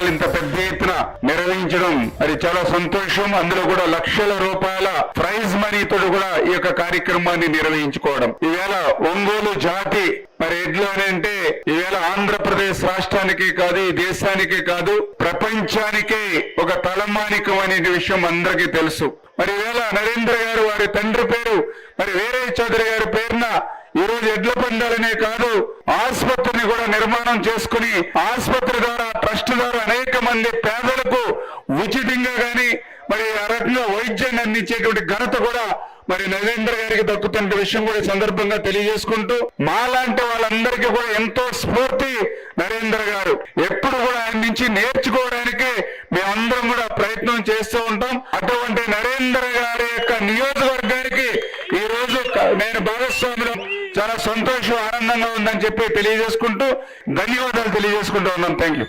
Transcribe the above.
ఇవాళ ఇంత పెద్ద ఎత్తున నిర్వహించడం మరి చాలా సంతోషం. అందులో కూడా లక్షల రూపాయల ప్రైజ్ మనీతో కూడా ఈ యొక్క కార్యక్రమాన్ని నిర్వహించుకోవడం. ఈవేళ ఒంగోలు జాతి మరి ఎడ్లు అని అంటే ఈవేళ ఆంధ్రప్రదేశ్ రాష్ట్రానికి కాదు, ఈ దేశానికి కాదు, ప్రపంచానికే ఒక తలమానికం అనే విషయం అందరికీ తెలుసు. మరి ఈవేళ నరేంద్ర గారు వారి తండ్రి పేరు మరి వీరయ్య చౌదరి గారి పేరున ఈ రోజు ఎడ్ల పందాలనే కాదు, ఆసుపత్రిని కూడా నిర్మాణం చేసుకుని ఆసుపత్రి ద్వారా ట్రస్ట్ ద్వారా అనేక మంది పేదలకు ఉచితంగా గాని మరి ఆ రకంగా వైద్యాన్ని అందించేటువంటి ఘనత కూడా మరి నరేంద్ర గారికి దక్కుతున్న విషయం కూడా సందర్భంగా తెలియజేసుకుంటూ, మాలాంటి వాళ్ళందరికీ కూడా ఎంతో స్ఫూర్తి నరేంద్ర గారు. ఎప్పుడు కూడా ఆయన నుంచి నేర్చుకోవడానికి మేమందరం కూడా ప్రయత్నం చేస్తూ ఉంటాం. అటువంటి నరేంద్ర గారి యొక్క నియోజకవర్గానికి ఈ రోజు నేను భాగస్వాములు చాలా సంతోషం, ఆనందంగా ఉందని చెప్పి తెలియజేసుకుంటూ ధన్యవాదాలు తెలియజేసుకుంటూ ఉన్నాం. Thank you.